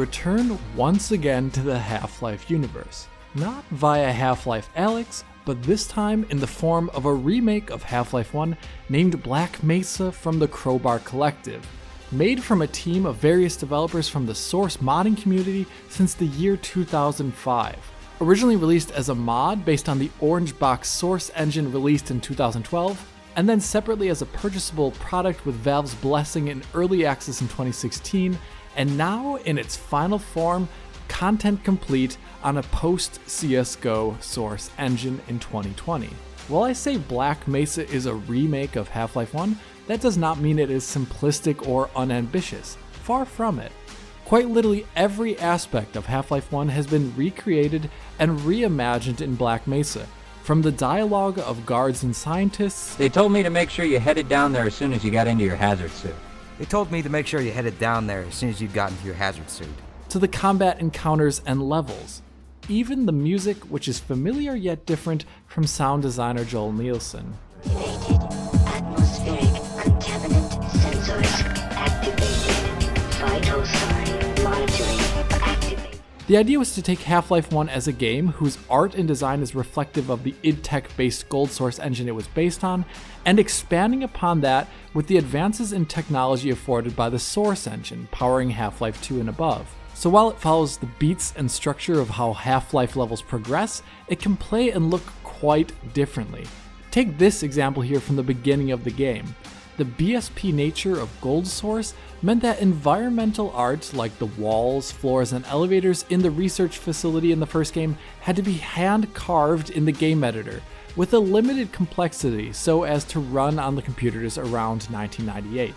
return once again to the Half-Life universe. Not via Half-Life Alyx, but this time in the form of a remake of Half-Life 1 named Black Mesa from the Crowbar Collective, made from a team of various developers from the Source modding community since the year 2005. Originally released as a mod based on the Orange Box Source engine released in 2012, and then separately as a purchasable product with Valve's blessing in early access in 2016, and now in its final form, content complete on a post-CSGO Source engine in 2020. While I say Black Mesa is a remake of Half-Life 1, that does not mean it is simplistic or unambitious. Far from it. Quite literally every aspect of Half-Life 1 has been recreated and reimagined in Black Mesa. From the dialogue of guards and scientists... They told me to make sure you headed down there as soon as you got into your hazard suit. They told me to make sure you headed down there as soon as you got into your hazard suit. To the combat encounters and levels. Even the music, which is familiar yet different from sound designer Joel Nielsen. Activated. Atmospheric contaminant sensors activated. Vital sign monitoring activated. The idea was to take Half-Life 1 as a game whose art and design is reflective of the id Tech-based Gold Source engine it was based on, and expanding upon that with the advances in technology afforded by the Source engine, powering Half-Life 2 and above. So while it follows the beats and structure of how Half-Life levels progress, it can play and look quite differently. Take this example here from the beginning of the game. The BSP nature of Gold Source meant that environmental art like the walls, floors, and elevators in the research facility in the first game had to be hand-carved in the game editor, with a limited complexity so as to run on the computers around 1998.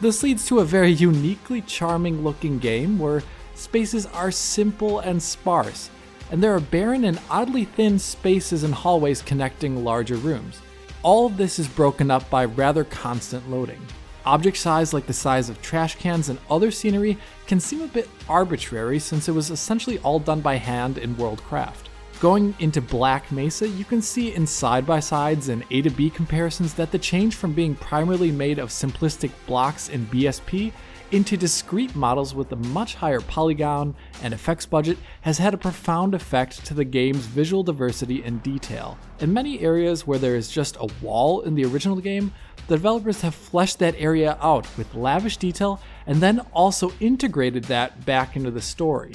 This leads to a very uniquely charming looking game where spaces are simple and sparse, and there are barren and oddly thin spaces and hallways connecting larger rooms. All of this is broken up by rather constant loading. Object size like the size of trash cans and other scenery can seem a bit arbitrary since it was essentially all done by hand in Worldcraft. Going into Black Mesa, you can see in side-by-sides and A to B comparisons that the change from being primarily made of simplistic blocks in BSP into discrete models with a much higher polygon and effects budget has had a profound effect to the game's visual diversity and detail. In many areas where there is just a wall in the original game, the developers have fleshed that area out with lavish detail and then also integrated that back into the story.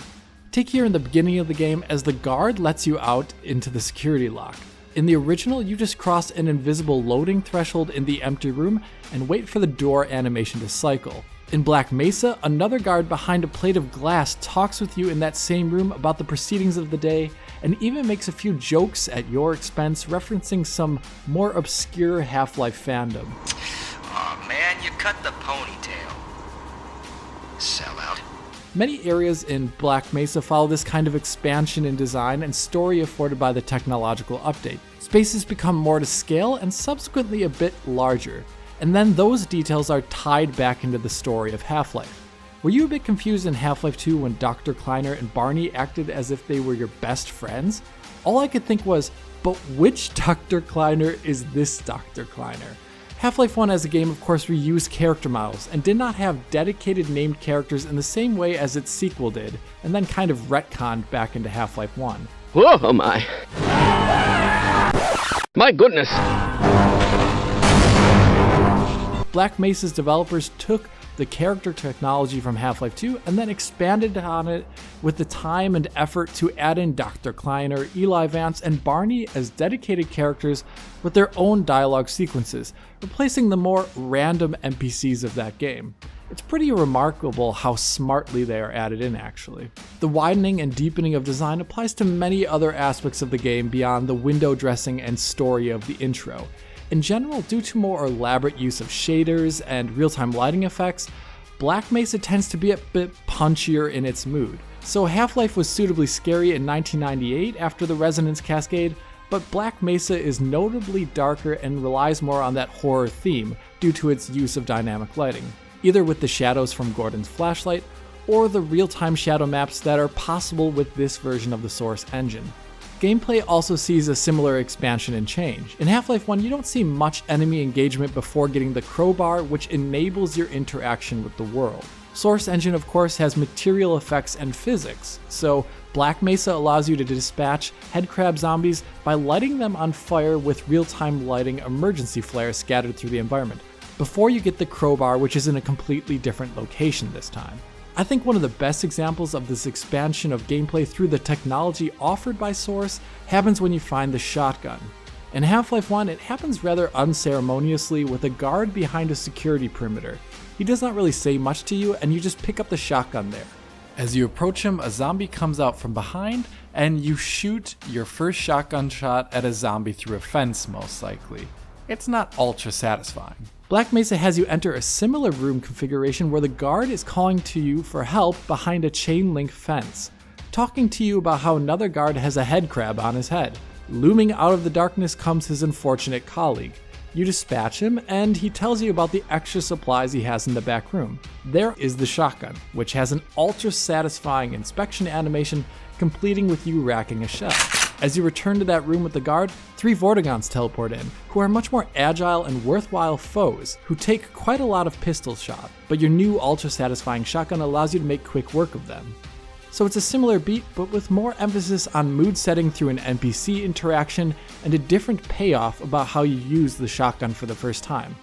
Take here in the beginning of the game as the guard lets you out into the security lock. In the original, you just cross an invisible loading threshold in the empty room and wait for the door animation to cycle. In Black Mesa, another guard behind a plate of glass talks with you in that same room about the proceedings of the day, and even makes a few jokes at your expense referencing some more obscure Half-Life fandom. Aw man, you cut the ponytail. Sellout. Many areas in Black Mesa follow this kind of expansion in design and story afforded by the technological update. Spaces become more to scale and subsequently a bit larger. And then those details are tied back into the story of Half-Life. Were you a bit confused in Half-Life 2 when Dr. Kleiner and Barney acted as if they were your best friends? All I could think was, but which Dr. Kleiner is this Dr. Kleiner? Half-Life 1 as a game of course reused character models and did not have dedicated named characters in the same way as its sequel did, and then kind of retconned back into Half-Life 1. Whoa, oh my. My goodness. Black Mesa's developers took the character technology from Half-Life 2 and then expanded on it with the time and effort to add in Dr. Kleiner, Eli Vance, and Barney as dedicated characters with their own dialogue sequences, replacing the more random NPCs of that game. It's pretty remarkable how smartly they are added in, actually. The widening and deepening of design applies to many other aspects of the game beyond the window dressing and story of the intro. In general, due to more elaborate use of shaders and real-time lighting effects, Black Mesa tends to be a bit punchier in its mood. So Half-Life was suitably scary in 1998 after the Resonance Cascade, but Black Mesa is notably darker and relies more on that horror theme due to its use of dynamic lighting, either with the shadows from Gordon's flashlight or the real-time shadow maps that are possible with this version of the Source engine. Gameplay also sees a similar expansion and change. In Half-Life 1, you don't see much enemy engagement before getting the crowbar, which enables your interaction with the world. Source Engine, of course, has material effects and physics, so Black Mesa allows you to dispatch headcrab zombies by lighting them on fire with real-time lighting emergency flares scattered through the environment, before you get the crowbar, which is in a completely different location this time. I think one of the best examples of this expansion of gameplay through the technology offered by Source happens when you find the shotgun. In Half-Life 1, it happens rather unceremoniously with a guard behind a security perimeter. He does not really say much to you, and you just pick up the shotgun there. As you approach him, a zombie comes out from behind, and you shoot your first shotgun shot at a zombie through a fence, most likely. It's not ultra satisfying. Black Mesa has you enter a similar room configuration where the guard is calling to you for help behind a chain link fence, talking to you about how another guard has a head crab on his head. Looming out of the darkness comes his unfortunate colleague. You dispatch him, and he tells you about the extra supplies he has in the back room. There is the shotgun, which has an ultra-satisfying inspection animation, completing with you racking a shell. As you return to that room with the guard, 3 Vortigaunts teleport in, who are much more agile and worthwhile foes, who take quite a lot of pistol shot, but your new ultra-satisfying shotgun allows you to make quick work of them. So it's a similar beat, but with more emphasis on mood setting through an NPC interaction and a different payoff about how you use the shotgun for the first time.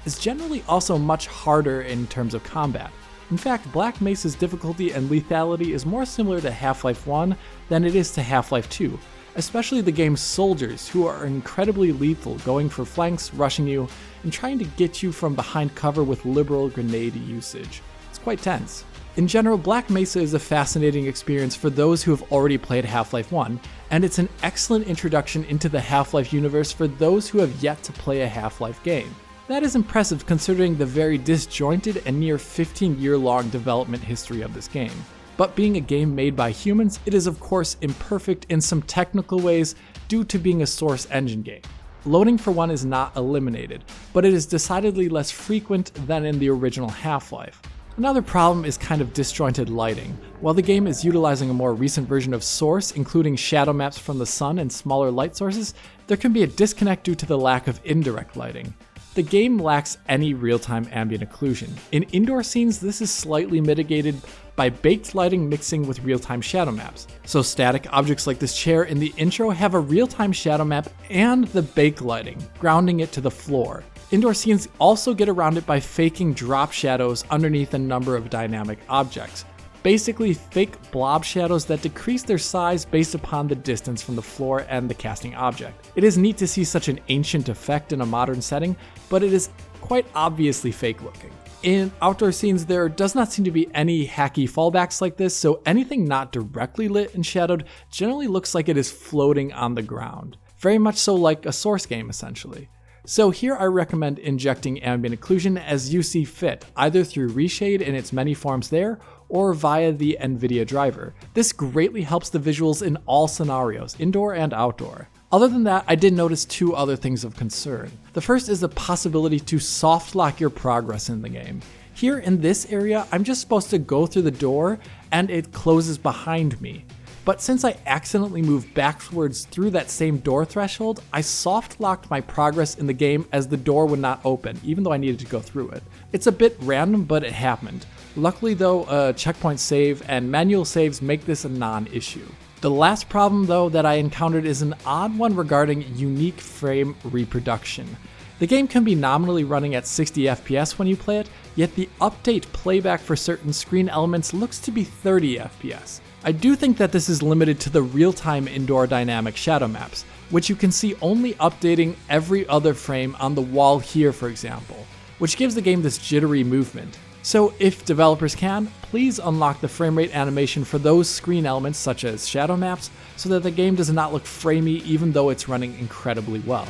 It's generally also much harder in terms of combat. In fact, Black Mesa's difficulty and lethality is more similar to Half-Life 1 than it is to Half-Life 2, especially the game's soldiers, who are incredibly lethal, going for flanks, rushing you, and trying to get you from behind cover with liberal grenade usage. It's quite tense. In general, Black Mesa is a fascinating experience for those who have already played Half-Life 1, and it's an excellent introduction into the Half-Life universe for those who have yet to play a Half-Life game. That is impressive considering the very disjointed and near 15-year-long development history of this game. But being a game made by humans, it is of course imperfect in some technical ways due to being a Source Engine game. Loading for one is not eliminated, but it is decidedly less frequent than in the original Half-Life. Another problem is kind of disjointed lighting. While the game is utilizing a more recent version of Source, including shadow maps from the sun and smaller light sources, there can be a disconnect due to the lack of indirect lighting. The game lacks any real-time ambient occlusion. In indoor scenes, this is slightly mitigated by baked lighting mixing with real-time shadow maps. So static objects like this chair in the intro have a real-time shadow map and the baked lighting, grounding it to the floor. Indoor scenes also get around it by faking drop shadows underneath a number of dynamic objects. Basically fake blob shadows that decrease their size based upon the distance from the floor and the casting object. It is neat to see such an ancient effect in a modern setting, but it is quite obviously fake looking. In outdoor scenes, there does not seem to be any hacky fallbacks like this, so anything not directly lit and shadowed generally looks like it is floating on the ground. Very much so like a Source game, essentially. So here I recommend injecting ambient occlusion as you see fit, either through Reshade in its many forms there, or via the NVIDIA driver. This greatly helps the visuals in all scenarios, indoor and outdoor. Other than that, I did notice 2 other things of concern. The first is the possibility to soft lock your progress in the game. Here in this area, I'm just supposed to go through the door and it closes behind me. But since I accidentally moved backwards through that same door threshold, I soft locked my progress in the game as the door would not open, even though I needed to go through it. It's a bit random, but it happened. Luckily though, a checkpoint save and manual saves make this a non-issue. The last problem though that I encountered is an odd one regarding unique frame reproduction. The game can be nominally running at 60 FPS when you play it, yet the update playback for certain screen elements looks to be 30 FPS. I do think that this is limited to the real-time indoor dynamic shadow maps, which you can see only updating every other frame on the wall here, for example, which gives the game this jittery movement. So if developers can, please unlock the frame rate animation for those screen elements such as shadow maps so that the game does not look framey even though it's running incredibly well.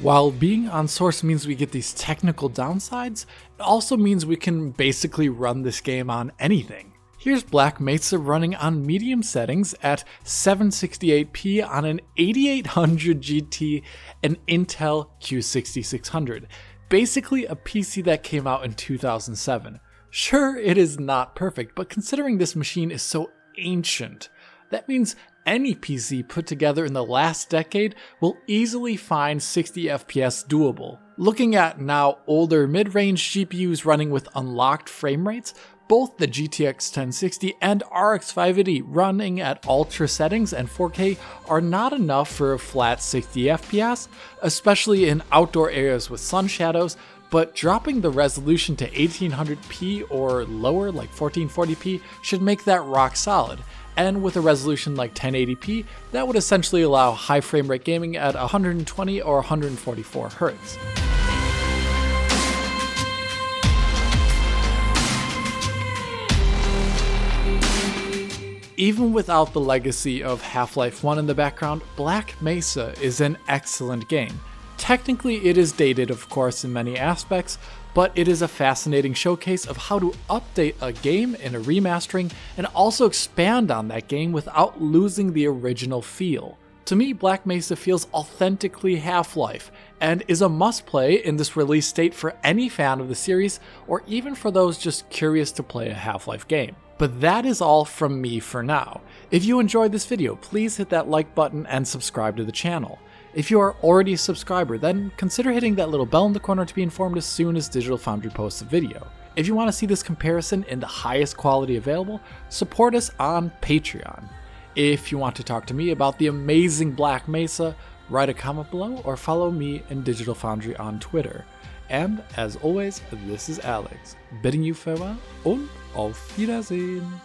While being on Source means we get these technical downsides, it also means we can basically run this game on anything. Here's Black Mesa running on medium settings at 768p on an 8800 GT and Intel Q6600, basically a PC that came out in 2007. Sure, it is not perfect, but considering this machine is so ancient, That means any PC put together in the last decade will easily find 60 FPS doable. Looking at now older mid-range GPUs running with unlocked frame rates, both the GTX 1060 and RX 580 running at ultra settings and 4K are not enough for a flat 60 FPS, especially in outdoor areas with sun shadows, but dropping the resolution to 1800p or lower, like 1440p, should make that rock solid. And with a resolution like 1080p, that would essentially allow high frame rate gaming at 120 or 144 Hz. Even without the legacy of Half-Life 1 in the background, Black Mesa is an excellent game. Technically, it is dated, of course, in many aspects, but it is a fascinating showcase of how to update a game in a remastering and also expand on that game without losing the original feel. To me, Black Mesa feels authentically Half-Life, and is a must-play in this release state for any fan of the series, or even for those just curious to play a Half-Life game. But that is all from me for now. If you enjoyed this video, please hit that like button and subscribe to the channel. If you are already a subscriber, then consider hitting that little bell in the corner to be informed as soon as Digital Foundry posts a video. If you want to see this comparison in the highest quality available, support us on Patreon. If you want to talk to me about the amazing Black Mesa, write a comment below or follow me and Digital Foundry on Twitter. And as always, this is Alex, bidding you farewell und auf Wiedersehen.